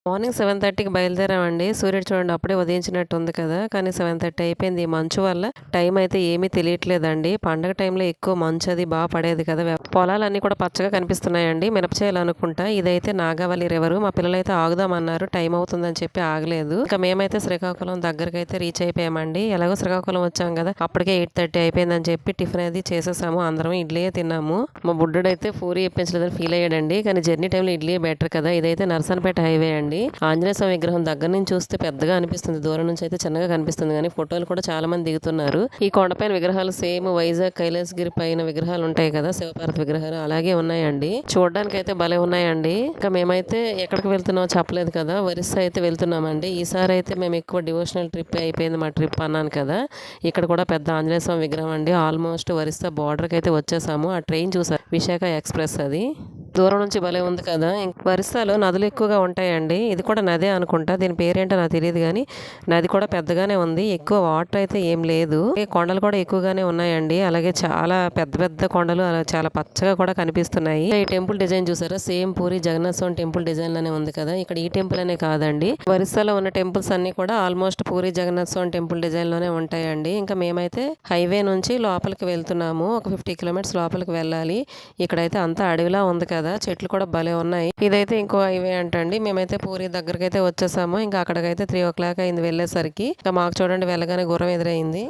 Morning 7:30కి బయలుదేరామండి. సూర్యుడు చూడండి అప్పుడే ఉదయించినట్టు ఉంది కదా! కానీ 7:30 అయిపోయింది. ఈ మంచు వల్ల టైం అయితే ఏమీ తెలియట్లేదండి. పండగ టైంలో ఎక్కువ మంచు అది పడేది కదా! పొలాలన్నీ కూడా పచ్చగా కనిపిస్తున్నాయండి. మినప చేలు అనుకుంటా. ఇదైతే నాగావళి రివరు. మా పిల్లలైతే ఆగుదామన్నారు. టైం అవుతుందని చెప్పి ఆగలేదు. ఇంకా మేమైతే శ్రీకాకుళం దగ్గరకైతే రీచ్ అయిపోయామండి. ఎలాగో శ్రీకాకుళం వచ్చాం కదా! అప్పటికే 8:30 అయిపోయిందని చెప్పి టిఫిన్ అది చేసేసాము. అందరం ఇడ్లీయే తిన్నాము. మా బుడ్డోడైతే పూరి ఇప్పించలేదని ఫీల్ అయ్యాడండి. కానీ జర్నీ టైంలో ఇడ్లీయే బెటర్ కదా! ఇదైతే నర్సన్పేట హైవే అండి. ఆంజనేయ స్వామి విగ్రహం దగ్గర నుంచి చూస్తే పెద్దగా అనిపిస్తుంది. దూరం నుంచి అయితే చిన్నగా కనిపిస్తుంది కానీ ఫోటోలు కూడా చాలా మంది దిగుతున్నారు. ఈ కొండపైన విగ్రహాలు సేమ్ వైజాగ్ కైలాసగిరి పైన విగ్రహాలు ఉంటాయి కదా, శివపార్వతి విగ్రహాలు అలాగే ఉన్నాయండి. చూడడానికి అయితే భలే ఉన్నాయండి. ఇంకా మేమైతే ఎక్కడికి వెళ్తున్నామో చెప్పలేదు కదా, ఒరిస్సా అయితే వెళ్తున్నామండి. ఈసారి అయితే మేము ఎక్కువ డివోషనల్ ట్రిప్ అయిపోయింది మా ట్రిప్ అన్నాను కదా. ఇక్కడ కూడా పెద్ద ఆంజనేయ స్వామి విగ్రహం అండి. ఆల్మోస్ట్ ఒరిస్సా బార్డర్కి అయితే వచ్చేసాము. ఆ ట్రైన్ చూసారు, విశాఖ ఎక్స్ప్రెస్ అది. దూరం నుంచి భలే ఉంది కదా. ఒరిస్సాలో నదులు ఎక్కువగా ఉంటాయండి. ఇది కూడా నదే అనుకుంటా. దీని పేరేంటో నాకు తెలియదు కానీ నది కూడా పెద్దగానే ఉంది. ఎక్కువ వాటర్ అయితే ఏం లేదు. కొండలు కూడా ఎక్కువగానే ఉన్నాయండి. అలాగే చాలా పెద్ద పెద్ద కొండలు అలా చాలా పచ్చగా కూడా కనిపిస్తున్నాయి. ఈ టెంపుల్ డిజైన్ చూసారా, సేమ్ పూరి జగన్నాథ స్వామి టెంపుల్ డిజైన్ లోనే ఉంది కదా. ఇక్కడ ఈ టెంపుల్ అనే కాదండి, ఒరిస్సాలో ఉన్న టెంపుల్స్ అన్ని కూడా ఆల్మోస్ట్ పూరి జగన్నాథ స్వామి టెంపుల్ డిజైన్ లోనే ఉంటాయండి. ఇంకా మేమైతే హైవే నుంచి లోపలికి వెళ్తున్నాము. ఒక 50 కిలోమీటర్స్ లోపలికి వెళ్ళాలి. ఇక్కడైతే అంతా అడవిలా ఉంది కదా, చెట్లు కూడా భలే ఉన్నాయి. ఇదైతే ఇంకో హైవే అంటండి. మేమైతే పూరి దగ్గరకి అయితే వచ్చేసాము. ఇంకా అక్కడికైతే 3 o'clock అయింది వెళ్ళేసరికి. ఇంకా మాకు చూడండి వెళ్ళగానే గుర్రం ఎదురైంది.